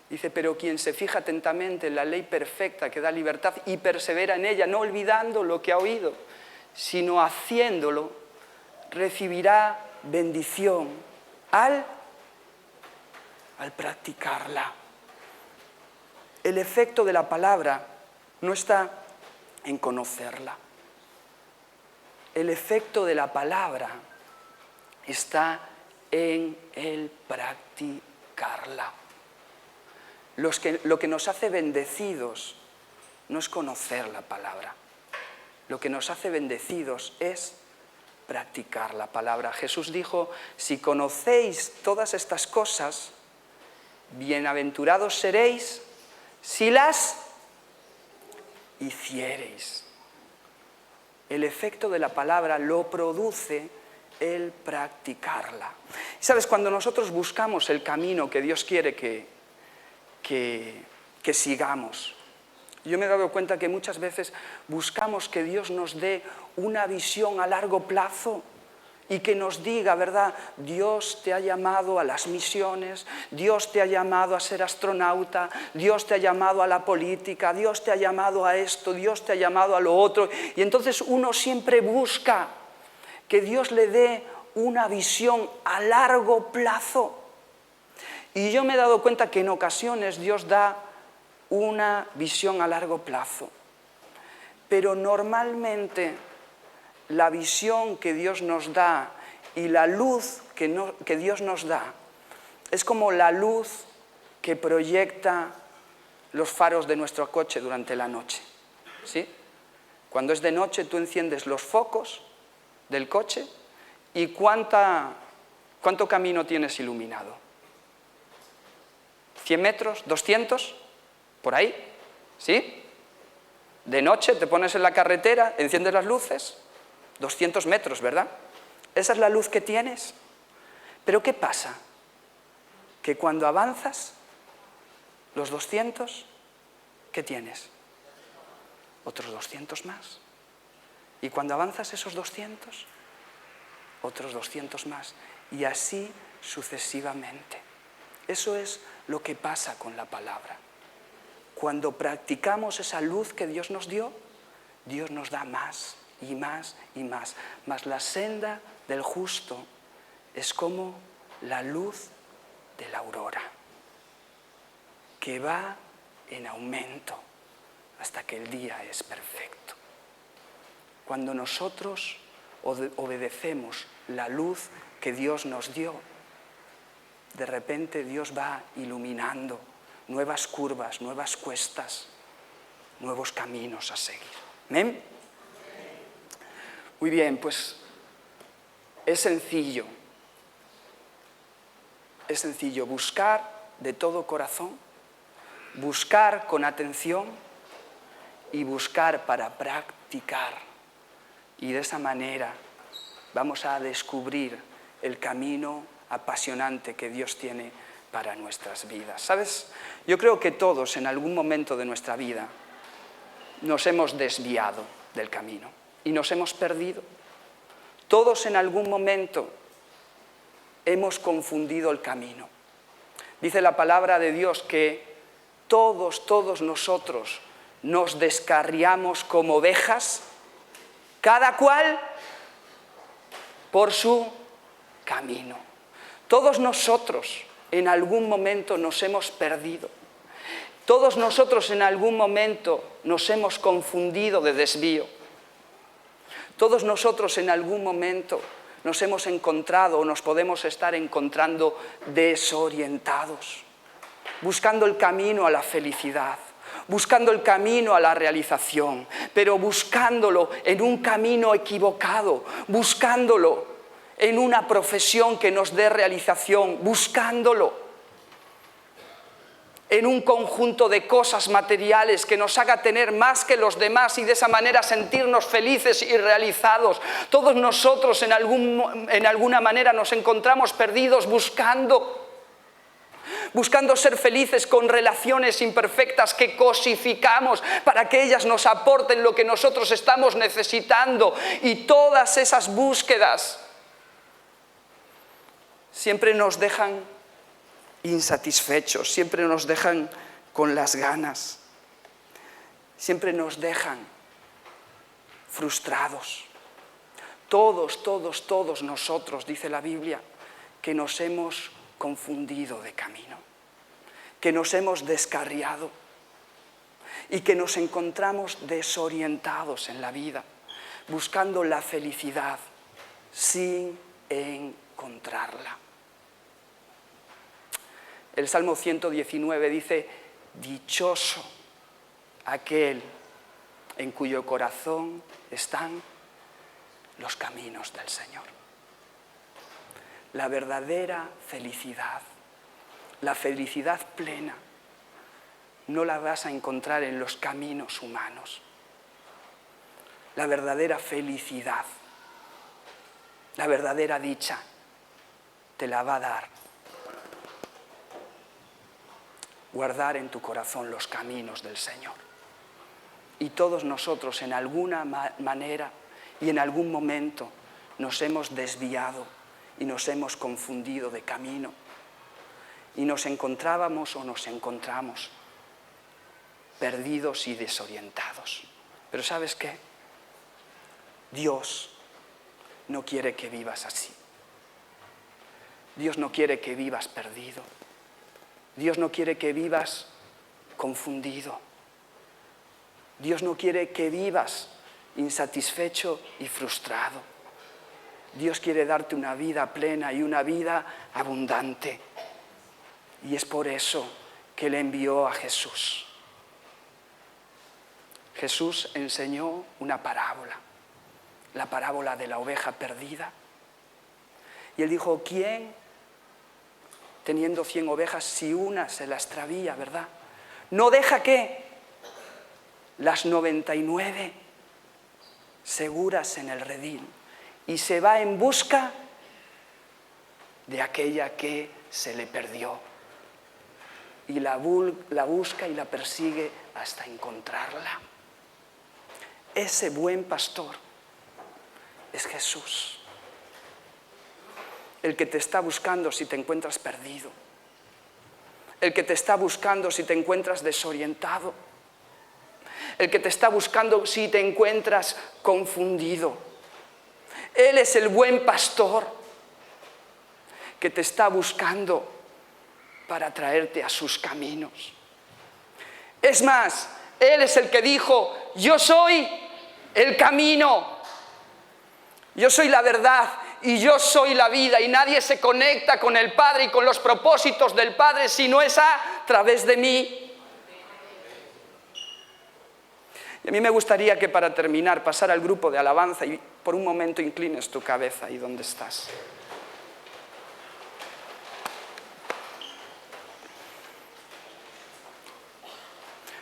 Dice, pero quien se fija atentamente en la ley perfecta que da libertad y persevera en ella, no olvidando lo que ha oído, sino haciéndolo, recibirá bendición al practicarla. El efecto de la palabra no está en conocerla. El efecto de la palabra está en el practicarla. Lo que nos hace bendecidos no es conocer la palabra. Lo que nos hace bendecidos es practicar la palabra. Jesús dijo, si conocéis todas estas cosas, bienaventurados seréis si las hiciereis. El efecto de la palabra lo produce el practicarla. Y sabes, cuando nosotros buscamos el camino que Dios quiere que sigamos, yo me he dado cuenta que muchas veces buscamos que Dios nos dé una visión a largo plazo y que nos diga, ¿verdad? Dios te ha llamado a las misiones, Dios te ha llamado a ser astronauta, Dios te ha llamado a la política, Dios te ha llamado a esto, Dios te ha llamado a lo otro. Y entonces uno siempre busca que Dios le dé una visión a largo plazo. Y yo me he dado cuenta que en ocasiones Dios da una visión a largo plazo. Pero normalmente la visión que Dios nos da y la luz que Dios nos da es como la luz que proyecta los faros de nuestro coche durante la noche, ¿sí? Cuando es de noche tú enciendes los focos del coche y ¿cuánto camino tienes iluminado? ¿100 metros? ¿200? ¿Por ahí? ¿Sí? De noche te pones en la carretera, enciendes las luces, 200 metros, ¿verdad? Esa es la luz que tienes. Pero ¿qué pasa? Que cuando avanzas, los 200, ¿qué tienes? Otros 200 más. Y cuando avanzas esos 200, otros 200 más. Y así sucesivamente. Eso es lo que pasa con la palabra. Cuando practicamos esa luz que Dios nos dio, Dios nos da más y más y más. Mas la senda del justo es como la luz de la aurora, que va en aumento hasta que el día es perfecto. Cuando nosotros obedecemos la luz que Dios nos dio, de repente Dios va iluminando nuevas curvas, nuevas cuestas, nuevos caminos a seguir. ¿Amén? Muy bien, pues es sencillo buscar de todo corazón, buscar con atención y buscar para practicar. Y de esa manera vamos a descubrir el camino apasionante que Dios tiene para nuestras vidas. ¿Sabes? Yo creo que todos en algún momento de nuestra vida nos hemos desviado del camino y nos hemos perdido. Todos en algún momento hemos confundido el camino. Dice la palabra de Dios que todos nosotros nos descarriamos como ovejas, cada cual por su camino. Todos nosotros en algún momento nos hemos perdido. Todos nosotros en algún momento nos hemos confundido de desvío. Todos nosotros en algún momento nos hemos encontrado o nos podemos estar encontrando desorientados, buscando el camino a la felicidad, buscando el camino a la realización, pero buscándolo en un camino equivocado, buscándolo en una profesión que nos dé realización, buscándolo en un conjunto de cosas materiales que nos haga tener más que los demás y de esa manera sentirnos felices y realizados. Todos nosotros en alguna manera nos encontramos perdidos buscando ser felices con relaciones imperfectas que cosificamos para que ellas nos aporten lo que nosotros estamos necesitando. Y todas esas búsquedas siempre nos dejan insatisfechos, siempre nos dejan con las ganas, siempre nos dejan frustrados. Todos nosotros, dice la Biblia, que nos hemos confundido de camino, que nos hemos descarriado y que nos encontramos desorientados en la vida, buscando la felicidad sin encontrarla. El Salmo 119 dice: dichoso aquel en cuyo corazón están los caminos del Señor. La verdadera felicidad, la felicidad plena, no la vas a encontrar en los caminos humanos. La verdadera felicidad, la verdadera dicha, te la va a dar guardar en tu corazón los caminos del Señor. Y todos nosotros en alguna manera y en algún momento nos hemos desviado y nos hemos confundido de camino. Y nos encontrábamos o nos encontramos perdidos y desorientados. Pero ¿sabes qué? Dios no quiere que vivas así. Dios no quiere que vivas perdido. Dios no quiere que vivas confundido. Dios no quiere que vivas insatisfecho y frustrado. Dios quiere darte una vida plena y una vida abundante. Y es por eso que le envió a Jesús. Jesús enseñó una parábola, la parábola de la oveja perdida. Y él dijo, ¿quién, teniendo 100 ovejas, si una se la extravía, verdad? ¿No deja qué? Las 99 seguras en el redil y se va en busca de aquella que se le perdió. Y la busca y la persigue hasta encontrarla. Ese buen pastor es Jesús. El que te está buscando si te encuentras perdido. El que te está buscando si te encuentras desorientado. El que te está buscando si te encuentras confundido. Él es el buen pastor que te está buscando para traerte a sus caminos. Es más, Él es el que dijo, yo soy el camino, yo soy la verdad y yo soy la vida, y nadie se conecta con el Padre y con los propósitos del Padre si no es a través de mí. Y a mí me gustaría que para terminar pasara al grupo de alabanza y por un momento inclines tu cabeza ahí donde estás.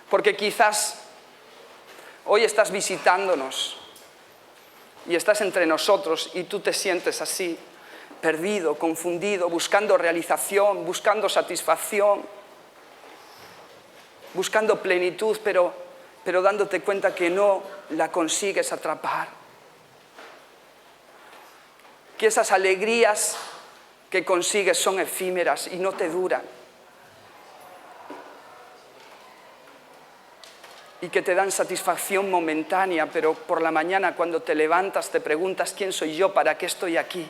Porque quizás hoy estás visitándonos y estás entre nosotros y tú te sientes así, perdido, confundido, buscando realización, buscando satisfacción, buscando plenitud, pero dándote cuenta que no la consigues atrapar. Que esas alegrías que consigues son efímeras y no te duran. Y que te dan satisfacción momentánea, pero por la mañana cuando te levantas te preguntas, ¿quién soy yo? ¿Para qué estoy aquí?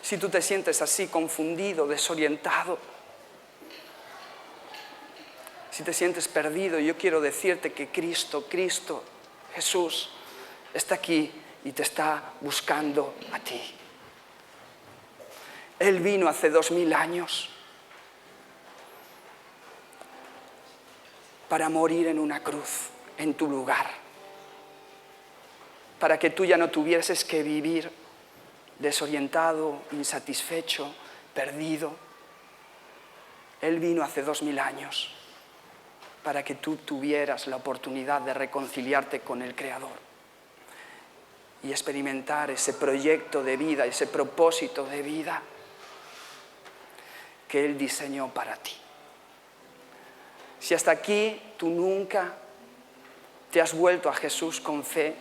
Si tú te sientes así, confundido, desorientado, si te sientes perdido, yo quiero decirte que Cristo, Jesús, está aquí y te está buscando a ti. Él vino hace 2000 años para morir en una cruz, en tu lugar, para que tú ya no tuvieses que vivir desorientado, insatisfecho, perdido. Él vino hace 2000 años para que tú tuvieras la oportunidad de reconciliarte con el Creador y experimentar ese proyecto de vida, ese propósito de vida que Él diseñó para ti. Si hasta aquí tú nunca te has vuelto a Jesús con fe,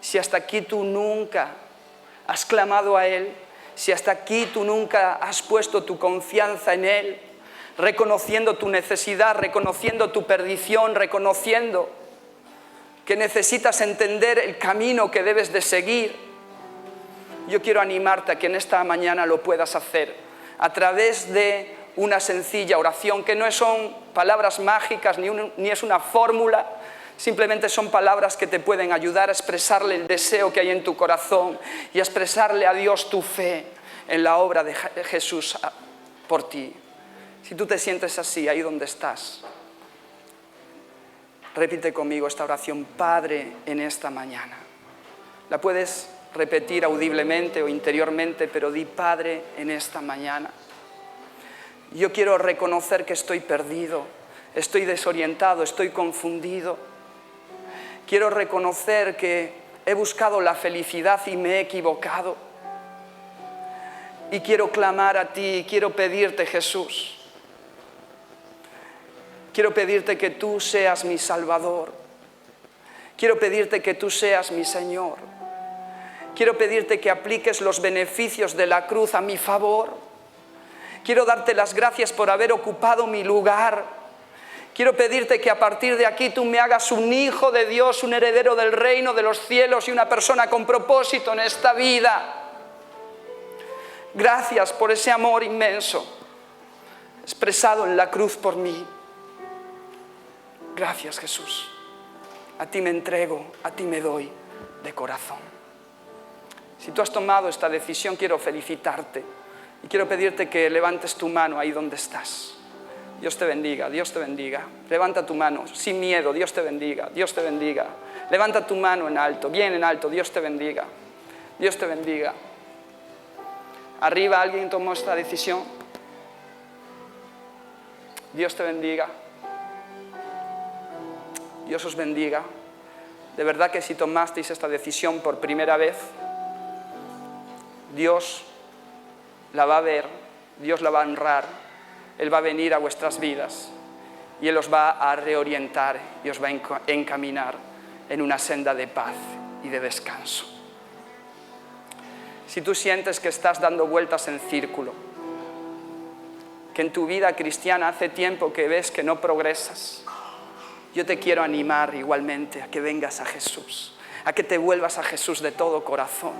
si hasta aquí tú nunca has clamado a Él, si hasta aquí tú nunca has puesto tu confianza en Él, reconociendo tu necesidad, reconociendo tu perdición, reconociendo que necesitas entender el camino que debes de seguir, yo quiero animarte a que en esta mañana lo puedas hacer a través de una sencilla oración, que no son palabras mágicas ni es una fórmula, simplemente son palabras que te pueden ayudar a expresarle el deseo que hay en tu corazón y a expresarle a Dios tu fe en la obra de Jesús por ti. Si tú te sientes así, ahí donde estás, repite conmigo esta oración: Padre, en esta mañana. La puedes repetir audiblemente o interiormente, pero di: Padre, en esta mañana. Yo quiero reconocer que estoy perdido, estoy desorientado, estoy confundido. Quiero reconocer que he buscado la felicidad y me he equivocado. Y quiero clamar a ti, quiero pedirte, Jesús, quiero pedirte que tú seas mi Salvador. Quiero pedirte que tú seas mi Señor. Quiero pedirte que apliques los beneficios de la cruz a mi favor. Quiero darte las gracias por haber ocupado mi lugar. Quiero pedirte que a partir de aquí tú me hagas un hijo de Dios, un heredero del reino de los cielos y una persona con propósito en esta vida. Gracias por ese amor inmenso expresado en la cruz por mí. Gracias, Jesús. A ti me entrego, a ti me doy de corazón. Si tú has tomado esta decisión, quiero felicitarte y quiero pedirte que levantes tu mano ahí donde estás. Dios te bendiga, Dios te bendiga. Levanta tu mano sin miedo, Dios te bendiga, Dios te bendiga. Levanta tu mano en alto, bien en alto, Dios te bendiga, Dios te bendiga. Arriba, ¿alguien tomó esta decisión? Dios te bendiga. Dios os bendiga. De verdad que si tomasteis esta decisión por primera vez, Dios la va a ver, Dios la va a honrar, Él va a venir a vuestras vidas y Él os va a reorientar y os va a encaminar en una senda de paz y de descanso. Si tú sientes que estás dando vueltas en círculo, que en tu vida cristiana hace tiempo que ves que no progresas, yo te quiero animar igualmente a que vengas a Jesús, a que te vuelvas a Jesús de todo corazón.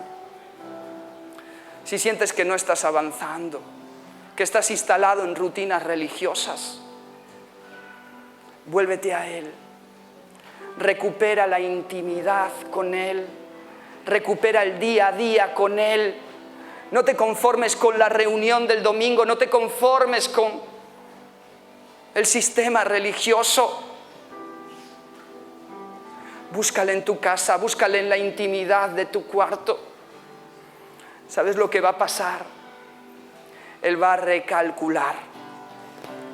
Si sientes que no estás avanzando, que estás instalado en rutinas religiosas, vuélvete a Él. Recupera la intimidad con Él. Recupera el día a día con Él. No te conformes con la reunión del domingo, no te conformes con el sistema religioso. Búscale en tu casa, búscale en la intimidad de tu cuarto. ¿Sabes lo que va a pasar? Él va a recalcular,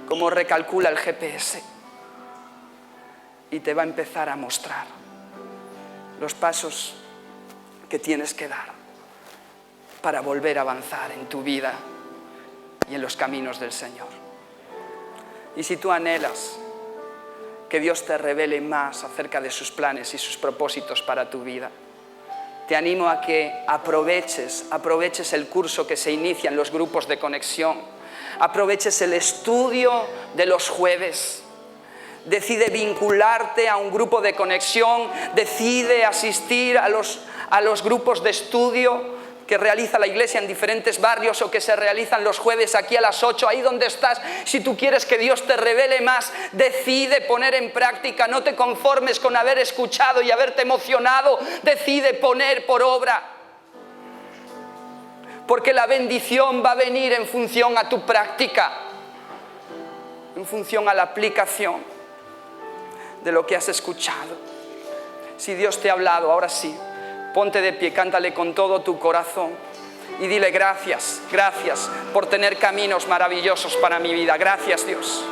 como recalcula el GPS, y te va a empezar a mostrar los pasos que tienes que dar para volver a avanzar en tu vida y en los caminos del Señor. Y si tú anhelas que Dios te revele más acerca de sus planes y sus propósitos para tu vida, te animo a que aproveches el curso que se inicia en los grupos de conexión, aproveches el estudio de los jueves. Decide vincularte a un grupo de conexión, decide asistir a los grupos de estudio que realiza la iglesia en diferentes barrios o que se realizan los jueves aquí a las 8, ahí donde estás. Si tú quieres que Dios te revele más, decide poner en práctica, no te conformes con haber escuchado y haberte emocionado, decide poner por obra. Porque la bendición va a venir en función a tu práctica, en función a la aplicación de lo que has escuchado. Si Dios te ha hablado, ahora sí, ponte de pie, cántale con todo tu corazón y dile gracias, gracias por tener caminos maravillosos para mi vida. Gracias, Dios.